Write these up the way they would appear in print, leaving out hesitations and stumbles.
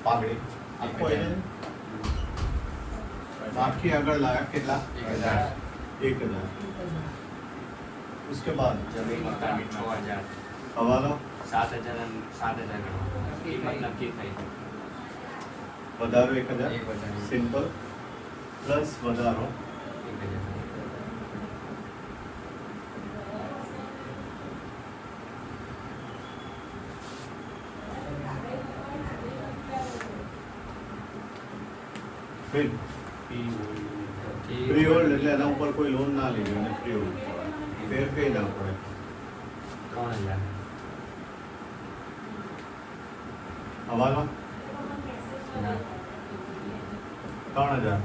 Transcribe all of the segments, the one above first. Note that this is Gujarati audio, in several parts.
पागड़ी आपको बाकी अगर लाया कितना 1000 उसके बाद जमीन मकान 6000 हवालो 7000 કિંમત નક્કી થઈ વધારો 1000 સિમ્પલ પ્લસ વધારો 1000 फिर फ्री होल्ड એટલે એના ઉપર કોઈ લોન ના લેવી અને ફ્રી હોલ્ડ ફેર કઈ ના પડે 3000 હવાલો ના 3000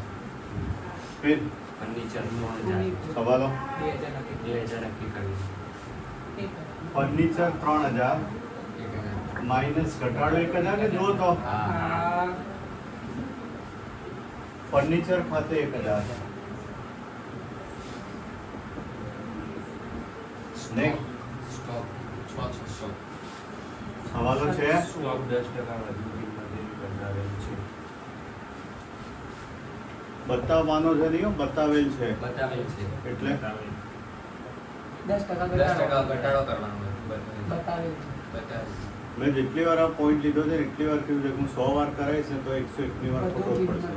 फिर ફર્નિચર 3000 હવાલો 2000 નક્કી કર્યું ફર્નિચર 3000 માઇનસ ઘટાડો 1000 ને જો તો હા फर्नीचर खाते 1000 नेक्स्ट સ્ટોક 600 हवालो છે સ્ટોક 10% વધુ કિંમતે બતાવેલ છે બતાવવાનો છે નહીં બતાવેલ છે બતાવેલ છે એટલે 10% ઘટાડો કરવાનો બતાવેલ બતાવેલ મેં જેટલી વાર આ પોઈન્ટ લીધો છે એટલી વાર કીધું છે કે હું 100 વાર કરાવીશ ને તો 101 વાર ખોટો પડશે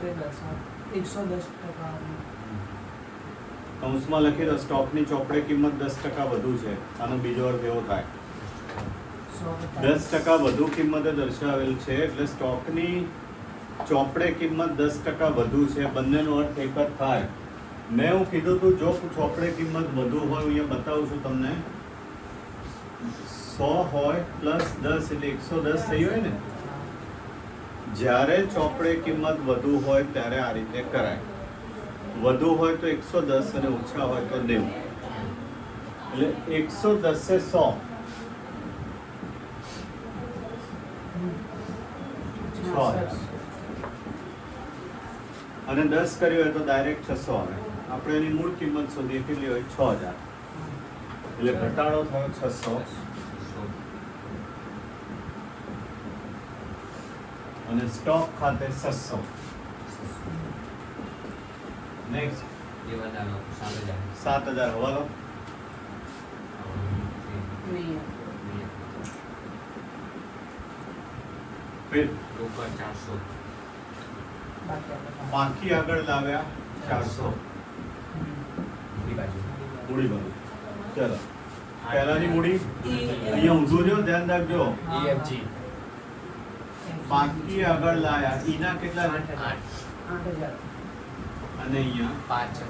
110%. કૌંસમાં લખી દો સ્ટોકની ચોપડે કિંમત 10% વધુ છે આનો બીજો અર્થ એવો થાય 10% વધુ કિંમતે દર્શાવેલ છે એટલે સ્ટોકની ચોપડે કિંમત 10% વધુ છે બંનેનો અર્થ એક જ થાય મેં હું કીધું હતું જો ચોપડે કિંમત વધુ હોય અહીંયા બતાવું છું તમને 100 હોય પ્લસ 10 એટલે 110 થઈ હોય ને જ્યારે ચોપડે કિંમત વધુ હોય ત્યારે આ રીતે કરાય વધુ હોય તો 110 અને ઓછા હોય તો 90 એટલે 110 से 100 અને 10 કર્યું હોય તો ડાયરેક્ટ 600 આવે આપણે એની મૂળ કિંમત શોધીએ કેટલી હોય 6000 એટલે ઘટાડો થયો 600 અને સ્ટોક ખાતે 600 નેક્સ્ટ એ વધારો 7000 7000 હવાલો फिर રોકડ 400 બાકી આગળ લાવ્યા 400 ઊંધી બાજુ મૂડી બાજુ ચલો પહેલાની મૂડી અહીંયા ઊંધું રહ્યો ધ્યાન રાખજો EFG બાકી આગળ લાયા ઈના કેટલા 8 8000. અને અહીંયા 5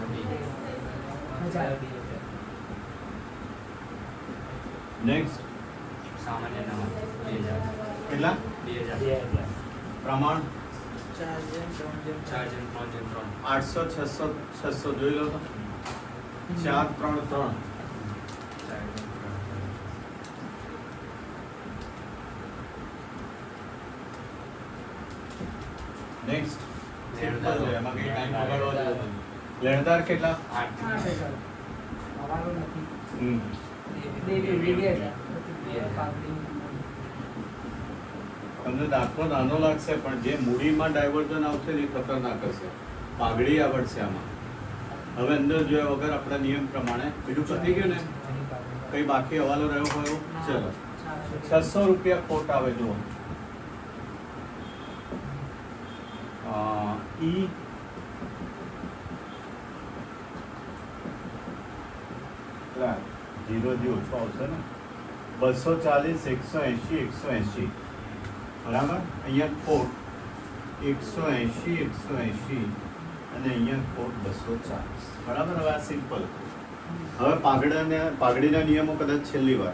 નેક્સ્ટ સામાન્ય નામ 2000 કેટલા 2000 પ્રમાણ 4 જણ 3 800 600 600 જોઈ લો તો 4 3 3 નેક્સ્ટ સિમ્પલ છે એમાં કઈ ટાઈમ બગાડવો જ નથી લેણદાર કેટલા 8000. હવાલો નથી. હમ 2000. તમને દાખલો નાનો લાગશે પણ જે મૂડીમાં ડાયવર્ઝન આવશે ને એ ખતરનાક હશે પાઘડી આવડશે આમાં હવે અંદર જોયા વગર આપણા નિયમ પ્રમાણે બીજું પતી ગયું ને કઈ બાકી હવાલો રહ્યો હોય ચલો 600 રૂપિયા ખોટ આવે જુઓ ઈ જીરો જે ઓછો આવશે ને 240 180 180 બરાબર અહીંયા ખોટ 180 180 અને અહીંયા ખોટ 240 બરાબર હવે આ સિમ્પલ હવે પાઘડીના નિયમો કદાચ છેલ્લી વાર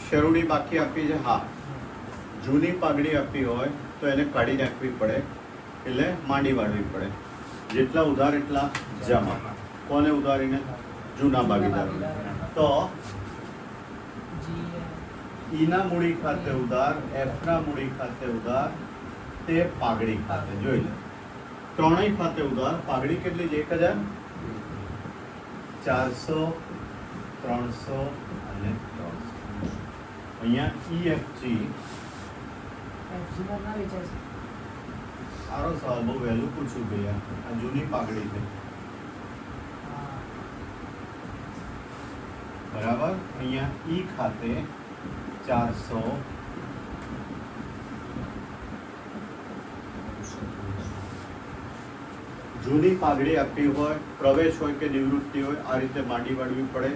શરૂની બાકી આપી છે હા જૂની પાઘડી આપી હોય તો એને કાઢી નાખવી પડે એટલે માંડી વાળવી પડે જેટલા ઉધાર એટલા જમા કોને ઉધારીને જૂના ભાગીદારોને તો ઈના મૂડી ખાતે ઉધાર એફના મૂડી ખાતે ઉધાર તે પાઘડી ખાતે જોઈ લે ત્રણેય ખાતે ઉધાર પાઘડી કેટલી છે 1000 400 300 અને 300 અહીંયા EFG એફજીમાં ના વેચાય છે. સારો સવાલ, બહુ વહેલું પૂછ્યું ભૈયા. આ જૂની પાઘડી છે, હા. બરાબર. અહીંયા ઈ ખાતે 400, જૂની પાઘડી આપવી હોય, પ્રવેશ હોય કે નિવૃત્તિ હોય, આ રીતે માંડી વાળવી પડે,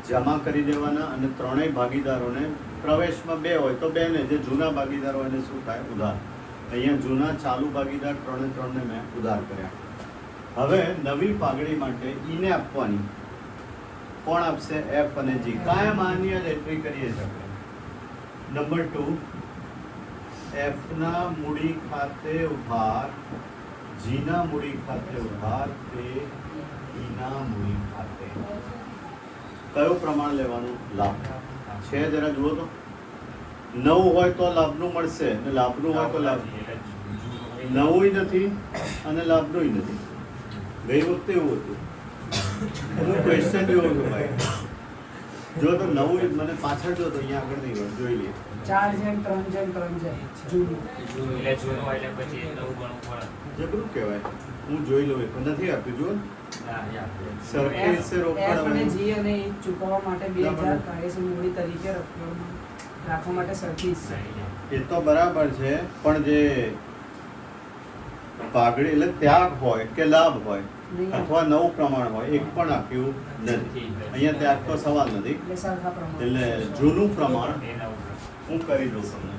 જમા કરી દેવાના. અને ત્રણેય ભાગીદારોને પ્રવેશમાં 2 હોય તો 2 ને, જે જૂના ભાગીદારો હોય એને શું થાય? ઉધાર. અહીંયા જૂના ચાલુ ભાગીદાર 3 ને મેં ઉધાર કર્યા. હવે નવી પાઘડી માટે ઈને આપવાની. કોણ આપશે? એફ અને જી. કાયમ આની જ એન્ટ્રી કરીએ છીએ આપણે. નંબર 2, એફ ના મૂડી ખાતે ઉધાર, જી ના મૂડી ખાતે ઉધાર, તે ઈ ના મૂડી ખાતે. કયું પ્રમાણ લેવાનું? લાભ છે, જરા જુઓ તો. 9 હોય તો લાભનું મળશે, અને લાભનું હોય તો લાભ. 9ય નથી અને લાભનું નથી. ગઈ વખતે એવું હતું. હું ક્વેશ્ચન જોઉં છું ભાઈ. જો તો 9 મને પાછળ જો તો અહીંયા આગળ નહીં ગયો, જોઈ લઈએ. 4:3:3 જૂનું. એટલે જૂનું હોય એટલે પછી નવું ગણવું પડે. જબરું કહેવાય. હું જોઈ લઉં, પણ નથી આપ્યું. જુઓ ના, યાર. સરખી રીતે રોકડ F અને હવે. G અને E ચૂકવવા માટે 2000 કાર્યશીલ મૂડી તરીકે રાખવા માટે સરખી હિસ્સા. એ તો બરાબર છે, પણ જે પાઘડી એટલે ત્યાગ હોય કે લાભ હોય નહીં. અથવા નવું પ્રમાણ હોય, એક પણ આપ્યું નથી. અહીંયા ત્યાગ તો સવાલ નથી. એટલે સરખા પ્રમાણ. એટલે જૂનું પ્રમાણ એ નવું. હું કરી દઉં તમને.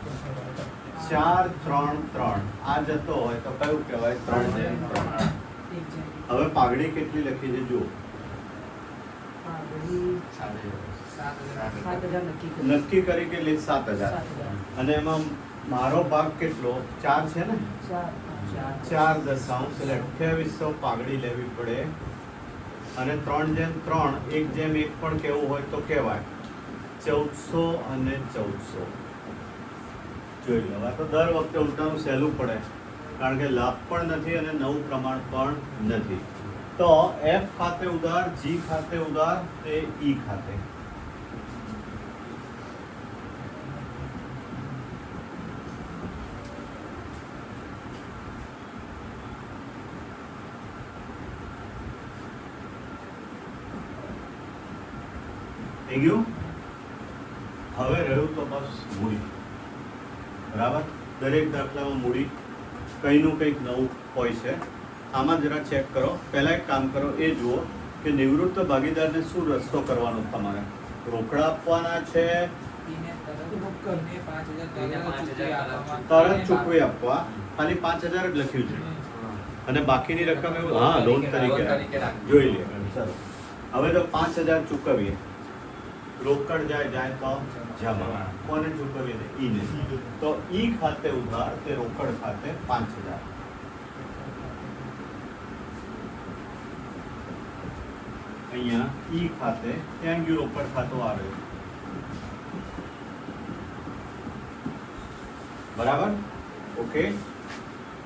4:3:3 આ જતો હોય તો કયું કહેવાય? 3:3. એક છે. હવે પાઘડી કેટલી લખી છે જુઓ. પાઘડી સાદે. 7,000 નક્કી કરી. નક્કી કરી કે લે 7,000. 7,000. અને એમાં મારો ભાગ કેટલો? 4 છે ને? 4 દશાંશ એટલે 2800 પાઘડી લેવી પડે. અને 3:3 1:1 પણ કેવું હોય તો કહેવાય. 1400 અને 1400 જોઈ લો. આ તો દર વખતે ઉલટાનું સહેલું પડે, કારણ કે લાભ પણ નથી અને નવું પ્રમાણ પણ નથી. તો એફ ખાતે ઉધાર, જી ખાતે ઉધાર, તે ઈ ખાતે. થઈ ગયું? હવે રહ્યું તો બસ મૂડી. બરાબર. દરેક દાખલામાં મૂડી કંઈનું કંઈક નવું હોય છે. આમાં જરા ચેક કરો. પહેલાં એક કામ કરો, એ જુઓ કે નિવૃત્ત ભાગીદારને શું રસ્તો કરવાનો તમારે. રોકડા આપવાના છે, તરત ચૂકવી આપવા. ખાલી 5,000 જ લખ્યું છે, અને બાકીની રકમ એવું હા લોન તરીકે જોઈ લે. ચલો હવે તો 5,000 ચૂકવીએ. રોકડ જાય તો જમા. કોને ચૂકવીએ? ઈને. તો ઈ ખાતે ઉધાર, તે રોકડ ખાતે 5,000. અહીંયા ઈ ખાતે ત્યાં ગયું રોકડ ખાતું આવે. બરાબર. ઓકે.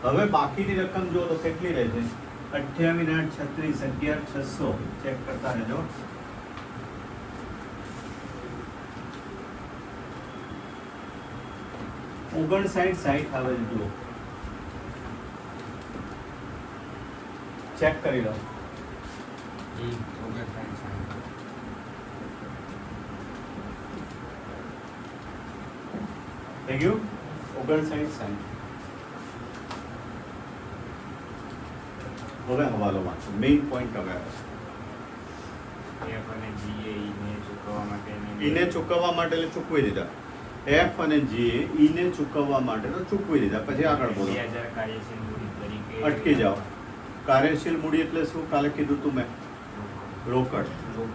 હવે બાકીની રકમ જો તો કેટલી રહેશે? 28,36 11,600. ચેક કરતા રહેજો. 59,60 આવે છે. જુઓ, ચેક કરી લો. થઈ ગયું? 59,60. હવે હવાલો વાંચો. મેઇન પોઈન્ટ હવે આવે. F અને G એ ઈને ચૂકવવા માટે ઈને ચૂકવવા માટે એટલે ચૂકવી દીધા. એફ અને જી ઈને ચૂકવવા માટે તો ચૂકવી દીધા. પછી આગળ બોલો. 2,000 કાર્યશીલ મૂડી તરીકે અટકી જાઓ. કાર્યશીલ મૂડી એટલે શું? કાલે કીધું તું મેં. રોકડ.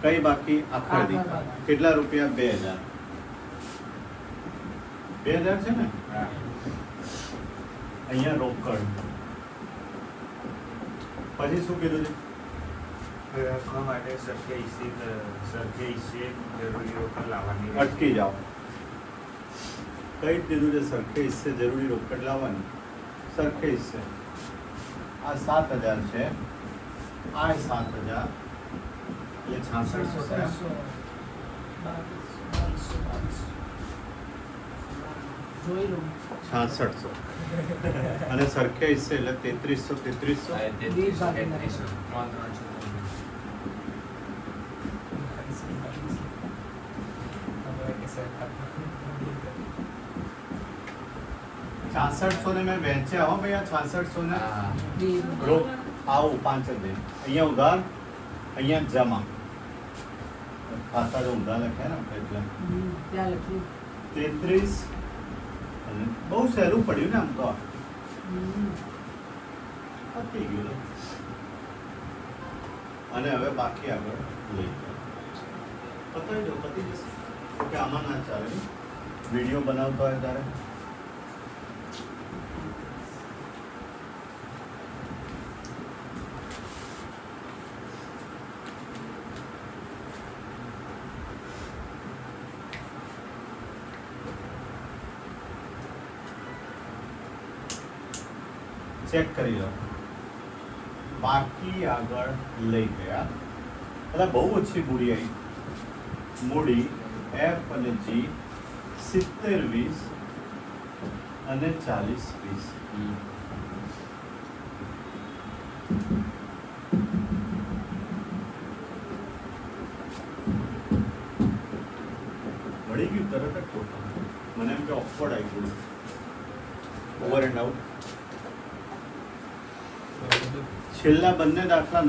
કઈ બાકી? આખરડી. કેટલા રૂપિયા? 2,000. 2,000 છે ને? હા. અહીંયા રોકડ. પછી શું કીધું છે? રાખવા માટે સરખે હિસ્સે જરૂરી રોકડ લાવવાની અટકી જાઓ. કઈ જ દીધું છે? સરખે હિસ્સે જરૂરી રોકડ લાવવાની. સરખે હિસ્સે આ 7,000 છે, આ 7,000 એટલે 6600 થયા. જોઈ લઉં 6600 અને સરખે હિસ્સે એટલે 3300 આ 3300 છાસઠસો ને મેં વેચ્યા હો ભાઈ આ 6600 ને બે લો આવું 5 જ દે અહીંયા ઉધાર અહીંયા જમા ખાતા જો ઉધાર લખ્યા ને આપણે એટલે ત્યાં લખ્યું 33 અને બહુ સહેલું પડ્યું ને આમ તો પતી ગયું લે. અને હવે બાકી આગળ લઈ જાઓ પતાવી દો પતી જશે કે આમાં ના ચાલે વિડીયો બનાવતો હોય ત્યારે ચેક કરી લો બાકી આગળ લઈ ગયા એટલે બહુ ઓછી મૂડી આવી મૂડી એફ અને જી 70 20 અને 40 20 મળી ગયું તરત જ ટોટલ મને એમ કે ઓફવર્ડ આવી ગયું ઓવર એન્ડ આઉટ છેલ્લા બંને દાખલા